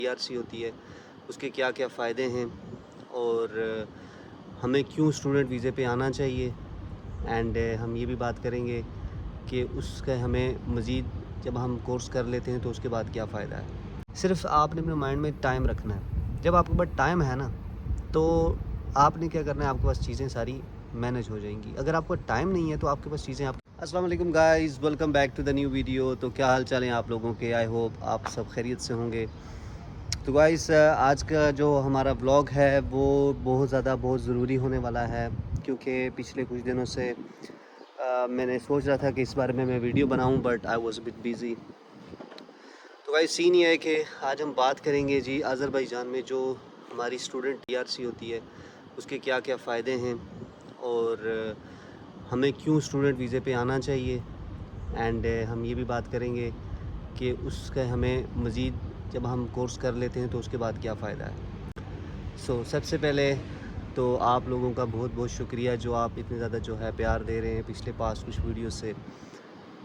TRC होती है, उसके क्या क्या फ़ायदे हैं और हमें क्यों स्टूडेंट वीज़े पे आना चाहिए। एंड हम ये भी बात करेंगे कि उसका हमें मज़ीद जब हम कोर्स कर लेते हैं तो उसके बाद क्या फ़ायदा है। सिर्फ़ आपने अपने माइंड में टाइम रखना है। जब आपके पास टाइम है ना, तो आपने क्या करना है, आपके पास चीज़ें सारी मैनेज हो जाएंगी। अगर आपको टाइम नहीं है तो आपके पास चीज़ें आप अस्सलाम वालेकुम guys, welcome back to the new video. तो क्या हाल चाल है आप लोगों के? आई होप आप सब खैरियत से होंगे। तो गाइस आज का जो हमारा व्लॉग है वो बहुत ज़रूरी होने वाला है, क्योंकि पिछले कुछ दिनों से मैंने सोच रहा था कि इस बारे में मैं वीडियो बनाऊं, but I was a bit busy. तो गाइस सीन ये है कि आज हम बात करेंगे जी अज़रबैजान में जो हमारी स्टूडेंट टीआरसी होती है उसके क्या क्या फ़ायदे हैं और हमें क्यों स्टूडेंट वीज़े पे आना चाहिए। एंड हम ये भी बात करेंगे कि उसका हमें मज़ीद जब हम कोर्स कर लेते हैं तो उसके बाद क्या फ़ायदा है। सबसे पहले तो आप लोगों का बहुत बहुत शुक्रिया जो आप इतने ज़्यादा जो है प्यार दे रहे हैं। पिछले पास कुछ वीडियो से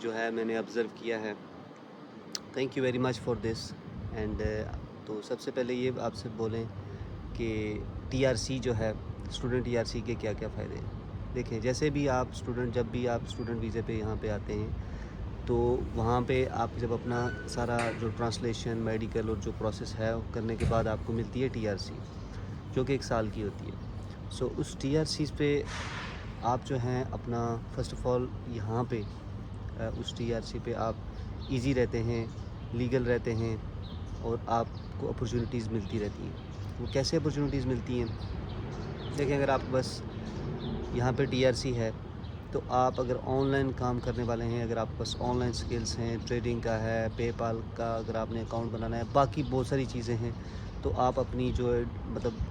जो है मैंने ऑब्ज़र्व किया है। Thank you very much for this. And तो सबसे पहले ये आपसे बोलें कि टीआरसी जो है, स्टूडेंट टीआरसी के क्या क्या फ़ायदे हैं। देखें, जैसे भी आप स्टूडेंट जब भी आप स्टूडेंट वीज़े पे यहाँ पे आते हैं तो वहाँ पे आप जब अपना सारा जो ट्रांसलेशन, मेडिकल और जो प्रोसेस है करने के बाद आपको मिलती है टीआरसी, जो कि 1 साल की होती है। उस टीआरसी पे आप जो हैं अपना फ़र्स्ट ऑफ़ ऑल यहाँ पे उस टीआरसी पे आप इजी रहते हैं, लीगल रहते हैं और आपको अपॉर्चुनिटीज़ मिलती रहती हैं। वो कैसे अपॉर्चुनिटीज़ मिलती हैं? देखिए, अगर आपके पास यहाँ पे टीआरसी है तो आप अगर ऑनलाइन काम करने वाले हैं, अगर आपके पास ऑनलाइन स्किल्स हैं, ट्रेडिंग का है, पेपाल का अगर आपने अकाउंट बनाना है, बाकी बहुत सारी चीज़ें हैं, तो आप अपनी जो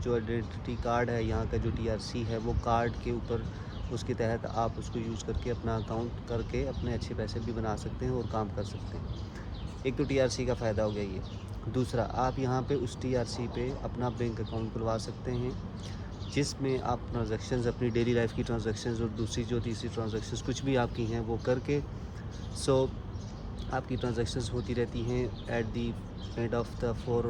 जो आइडेंटिटी कार्ड है यहाँ का, जो टीआरसी है, वो कार्ड के ऊपर उसके तहत आप उसको यूज़ करके अपना अकाउंट करके अपने अच्छे पैसे भी बना सकते हैं और काम कर सकते हैं। एक तो टीआरसी का फ़ायदा हो गया ये। दूसरा, आप यहाँ पे उस टीआरसी पे अपना बैंक अकाउंट खुलवा सकते हैं, जिसमें आप ट्रांजैक्शंस, अपनी डेली लाइफ की ट्रांजैक्शंस और दूसरी जो तीसरी ट्रांजैक्शंस कुछ भी आपकी हैं वो करके आपकी ट्रांजैक्शंस होती रहती हैं। At the end of the 4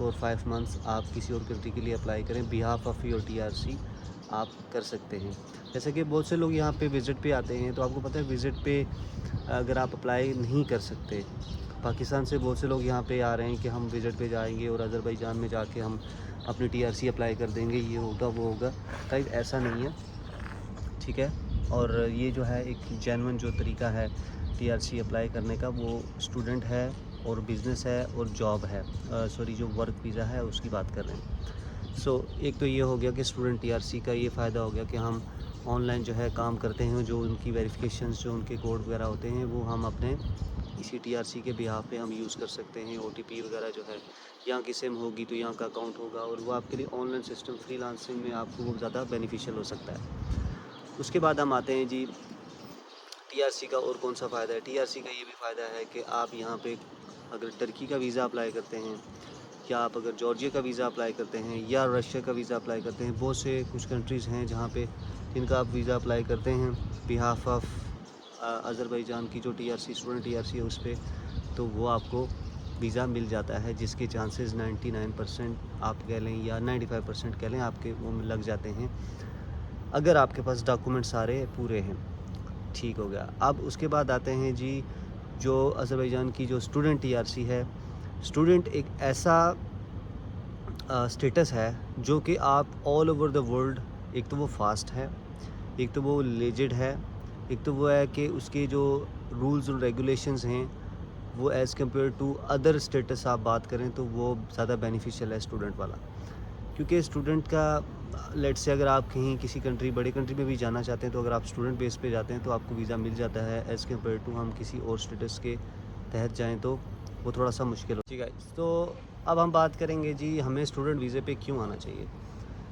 और 5 मंथ्स आप किसी और कंट्री के लिए अप्लाई करें, बिहाफ ऑफ योर टीआरसी आप कर सकते हैं। जैसे कि बहुत से लोग यहाँ पे विज़िट पे आते हैं, तो आपको पता है विज़िट पे अगर आप अप्लाई नहीं कर सकते, पाकिस्तान से बहुत से लोग यहाँ पे आ रहे हैं कि हम विज़िट पे जाएंगे और अज़रबैजान में जाके हम अपनी टीआरसी अप्लाई कर देंगे, ये होगा वो होगा। गाइस ऐसा नहीं है, ठीक है। और ये जो है एक जेन्युइन जो तरीका है टीआरसी अप्लाई करने का, वो स्टूडेंट है और बिज़नेस है और जॉब है, जो वर्क वीज़ा है उसकी बात कर रहे हैं। एक तो ये हो गया कि स्टूडेंट टीआरसी का ये फ़ायदा हो गया कि हम ऑनलाइन जो है काम करते हैं, जो उनकी वेरिफिकेशंस, जो उनके कोड वगैरह होते हैं, वो हम अपने इसी टीआरसी के बिहाफ पे हम यूज़ कर सकते हैं। ओटीपी वगैरह जो है, यहाँ की सिम होगी तो यहाँ का अकाउंट होगा और वो आपके लिए ऑनलाइन सिस्टम फ्रीलांसिंग में आपको वो ज़्यादा बेनिफिशियल हो सकता है। उसके बाद हम आते हैं जी टीआरसी का और कौन सा फ़ायदा है। टीआरसी का ये भी फ़ायदा है कि आप यहाँ पे अगर टर्की का वीज़ा अप्लाई करते हैं, या आप अगर जॉर्जिया का वीज़ा अप्लाई करते हैं, या रशिया का वीज़ा अप्लाई करते हैं, बहुत से कुछ कंट्रीज़ हैं जहाँ पे जिनका आप वीज़ा अप्लाई करते हैं बिहाफ ऑफ अज़रबैजान की जो टीआरसी, स्टूडेंट टीआरसी है उस पर, तो वो आपको वीज़ा मिल जाता है, जिसके चांसेस 99% आप कह लें या 95% कह लें आपके वो लग जाते हैं, अगर आपके पास डॉक्यूमेंट सारे पूरे हैं। ठीक हो गया। अब उसके बाद आते हैं जी जो अज़रबैजान की जो स्टूडेंट टीआरसी है। स्टूडेंट एक ऐसा स्टेटस है जो कि आप ऑल ओवर द वर्ल्ड, एक तो वो फास्ट है, एक तो वो लेजिड है, एक तो वो है कि उसके जो रूल्स और रेगुलेशंस हैं वो as compare to other states आप बात करें तो वो ज़्यादा बेनिफिशियल है स्टूडेंट वाला। क्योंकि स्टूडेंट का लेट्स से अगर आप कहीं किसी कंट्री, बड़े कंट्री में भी जाना चाहते हैं, तो अगर आप स्टूडेंट बेस पे जाते हैं तो आपको वीज़ा मिल जाता है, एज़ कम्पेयर टू हम किसी और स्टेटस के तहत जाएं तो वो थोड़ा सा मुश्किल हो। जी गाइस, तो अब हम बात करेंगे जी हमें स्टूडेंट वीज़े पे क्यों आना चाहिए।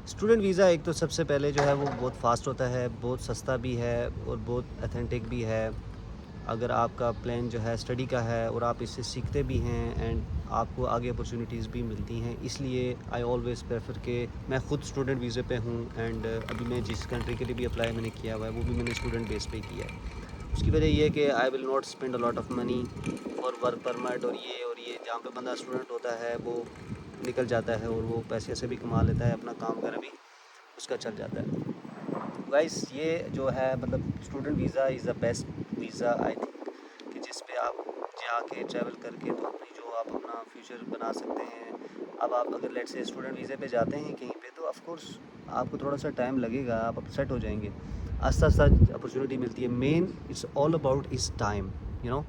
स्टूडेंट वीज़ा एक तो सबसे पहले जो है वो बहुत फास्ट होता है, बहुत सस्ता भी है और बहुत अथेंटिक भी है। अगर आपका प्लान जो है स्टडी का है और आप इससे सीखते भी हैं एंड आपको आगे अपॉर्चुनिटीज़ भी मिलती हैं, इसलिए आई ऑलवेज़ प्रेफर कि मैं ख़ुद स्टूडेंट वीज़े पे हूँ। एंड अभी मैं जिस कंट्री के लिए भी अप्लाई मैंने किया हुआ है वो भी मैंने स्टूडेंट बेस पे किया है। उसकी वजह ये है कि I will not spend a lot of money for work permit और ये जहाँ पे बंदा स्टूडेंट होता है वो निकल जाता है और वो पैसे से भी कमा लेता है, अपना काम वगैरह भी उसका चल जाता है। गाइस ये जो है मतलब student visa is the best visa I think, कि जिस पे आप जाके ट्रैवल करके तो अपनी जो आप अपना फ्यूचर बना सकते हैं। अब आप अगर लेट्स से स्टूडेंट वीज़े पे जाते हैं कहीं पे, तो ऑफ कोर्स आपको थोड़ा सा टाइम लगेगा, आप अपसेट हो जाएंगे, आस्ता आस्ता अपॉर्चुनिटी मिलती है। मेन इट्स ऑल अबाउट इस टाइम, यू नो,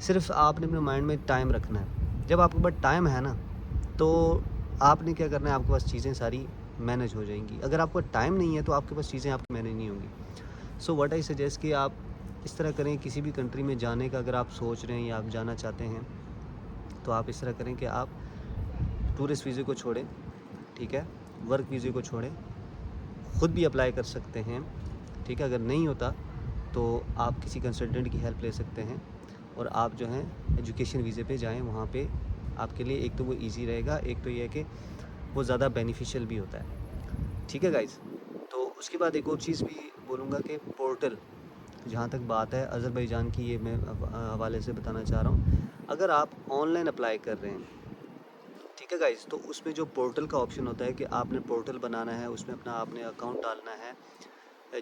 सिर्फ आपने अपने माइंड में टाइम रखना है। जब आपके पास टाइम है ना, तो आपने क्या करना है, आपके पास चीज़ें सारी मैनेज हो जाएंगी। अगर आपको टाइम नहीं है तो आपके पास चीज़ें आपकी मैनेज नहीं होंगी। सो व्हाट आई सजेस्ट कि आप इस तरह करें, किसी भी कंट्री में जाने का अगर आप सोच रहे हैं या आप जाना चाहते हैं, तो आप इस तरह करें कि आप टूरिस्ट वीज़े को छोड़ें, ठीक है, वर्क वीज़े को छोड़ें, ख़ुद भी अप्लाई कर सकते हैं, ठीक है। अगर नहीं होता तो आप किसी कंसल्टेंट की हेल्प ले सकते हैं और आप जो हैं एजुकेशन वीज़े पे जाएं। वहाँ पे आपके लिए एक तो वो इजी रहेगा, एक तो ये है कि वो ज़्यादा बेनिफिशियल भी होता है, ठीक है गाइज़। तो उसके बाद एक और चीज़ भी बोलूँगा कि पोर्टल, जहाँ तक बात है अज़रबैजान की, ये मैं हवाले से बताना चाह रहा हूँ। अगर आप ऑनलाइन अप्लाई कर रहे हैं, ठीक है गाइज़, तो उसमें जो पोर्टल का ऑप्शन होता है कि आपने पोर्टल बनाना है, उसमें अपना आपने अकाउंट डालना है,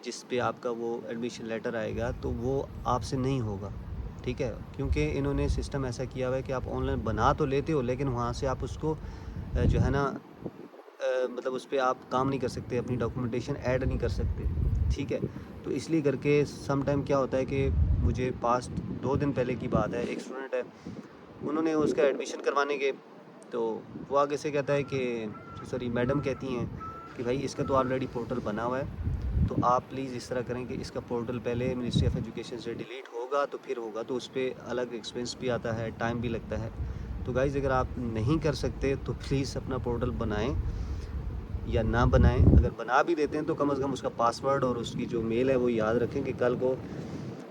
जिस पे आपका वो एडमिशन लेटर आएगा, तो वो आपसे नहीं होगा, ठीक है। क्योंकि इन्होंने सिस्टम ऐसा किया हुआ है कि आप ऑनलाइन बना तो लेते हो, लेकिन वहाँ से आप उसको जो है ना मतलब उस पर आप काम नहीं कर सकते, अपनी डॉक्यूमेंटेशन ऐड नहीं कर सकते, ठीक है। तो इसलिए करके सम टाइम क्या होता है कि मुझे पास्ट 2 दिन पहले की बात है, एक स्टूडेंट है, उन्होंने उसका एडमिशन करवाने गए, तो वो आगे से कहता है कि सॉरी मैडम कहती हैं कि भाई इसका तो ऑलरेडी पोर्टल बना हुआ है, तो आप प्लीज़ इस तरह करें कि इसका पोर्टल पहले मिनिस्ट्री ऑफ एजुकेशन से डिलीट होगा तो फिर होगा, तो उस पर अलग एक्सपेंस भी आता है, टाइम भी लगता है। तो गाइज़ अगर आप नहीं कर सकते तो प्लीज़ अपना पोर्टल बनाएं या ना बनाएं। अगर बना भी देते हैं तो कम से कम उसका पासवर्ड और उसकी जो मेल है वो याद रखें कि कल को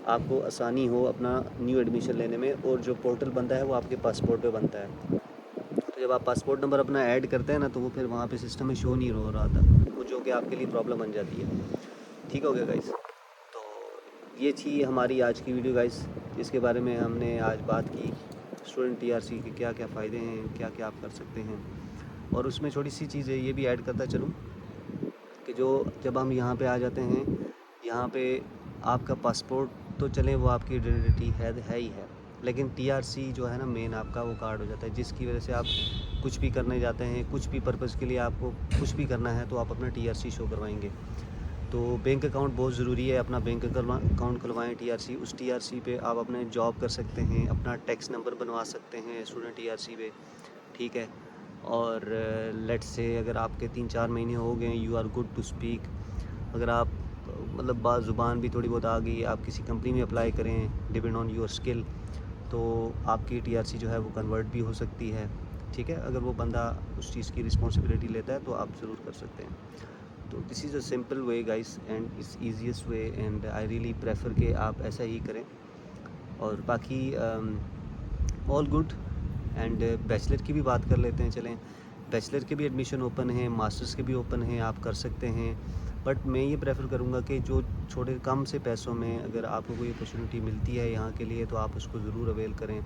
आपको आसानी हो अपना न्यू एडमिशन लेने में। और जो पोर्टल बनता है वो आपके पासपोर्ट पे बनता है, तो जब आप पासपोर्ट नंबर अपना ऐड करते हैं ना, तो वो फिर वहाँ पे सिस्टम में शो नहीं हो रहा था, वो जो कि आपके लिए प्रॉब्लम बन जाती है। ठीक हो गया गाइस, तो ये थी हमारी आज की वीडियो गाइस, जिसके बारे में हमने आज बात की स्टूडेंट टीआरसी के क्या क्या फ़ायदे हैं, क्या क्या आप कर सकते हैं। और उसमें छोटी सी चीज़ है, ये भी ऐड करता चलूँ कि जो जब हम यहाँ पे आ जाते हैं, यहाँ पे आपका पासपोर्ट तो चलें वो आपकी आइडेंटिटी है ही है, लेकिन टीआरसी जो है ना मेन आपका वो कार्ड हो जाता है, जिसकी वजह से आप कुछ भी करने जाते हैं, कुछ भी पर्पज़ के लिए आपको कुछ भी करना है तो आप अपना टीआरसी शो करवाएंगे। तो बैंक अकाउंट बहुत ज़रूरी है, अपना बैंक अकाउंट खुलवाएं टीआरसी, उस टीआरसी पे आप अपने जॉब कर सकते हैं, अपना टैक्स नंबर बनवा सकते हैं स्टूडेंट टीआरसी पे, ठीक है। और लेट्स से अगर आपके 3-4 महीने हो गए, you are good to speak, अगर आप मतलब बात ज़ुबान भी थोड़ी बहुत आ गई, आप किसी कंपनी में अप्लाई करें डिपेंड ऑन योर स्किल, तो आपकी टीआरसी जो है वो कन्वर्ट भी हो सकती है, ठीक है। अगर वो बंदा उस चीज़ की रिस्पॉन्सिबिलिटी लेता है तो आप ज़रूर कर सकते हैं। तो this is a simple way guys and it's easiest way, and I really prefer कि आप ऐसा ही करें। और बाकी ऑल गुड। एंड बैचलर की भी बात कर लेते हैं, चलें। बैचलर के भी एडमिशन ओपन हैं, मास्टर्स के भी ओपन हैं, आप कर सकते हैं। बट मैं ये प्रेफर करूँगा कि जो छोटे कम से पैसों में अगर आपको कोई अपॉर्चुनिटी मिलती है यहाँ के लिए, तो आप उसको ज़रूर अवेल करें।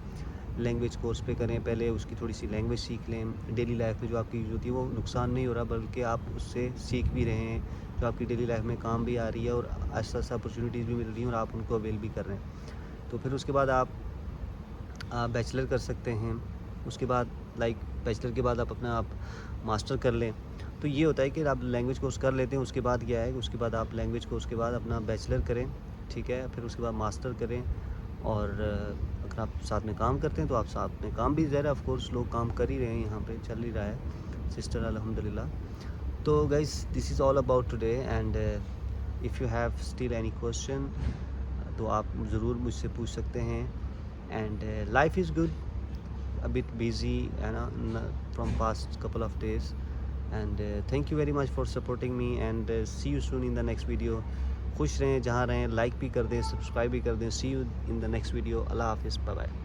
लैंग्वेज कोर्स पे करें, पहले उसकी थोड़ी सी लैंग्वेज सीख लें। डेली लाइफ में जो आपकी यूज़ होती है वो नुकसान नहीं हो रहा, बल्कि आप उससे सीख भी रहे हैं, जो आपकी डेली लाइफ में काम भी आ रही है, और आस्ता आस्ता अपॉर्चुनिटीज़ भी मिल रही हैं और आप उनको अवेल भी कर रहे हैं। तो फिर उसके बाद आप बैचलर कर सकते हैं। उसके बाद बैचलर के बाद आप अपना मास्टर कर लें। तो ये होता है कि आप लैंग्वेज कोर्स कर लेते हैं, उसके बाद क्या है, उसके बाद आप लैंग्वेज कोर्स के बाद अपना बैचलर करें, ठीक है। फिर उसके बाद मास्टर करें, और अगर आप साथ में काम करते हैं तो आप साथ में काम भी, ज़रा ऑफ कोर्स लोग काम कर ही रहे हैं, यहाँ पे चल ही रहा है सिस्टर, अल्हम्दुलिल्लाह। तो guys this is all about today, and if you have still any question तो आप ज़रूर मुझसे पूछ सकते हैं। And life is good, a bit busy and from past couple of days, and thank you very much for supporting me, and see you soon in the next video. खुश रहें जहाँ रहें, लाइक भी कर दें, सब्सक्राइब भी कर दें। see you in the next video. अल्लाह हाफिज़, बाय बाय।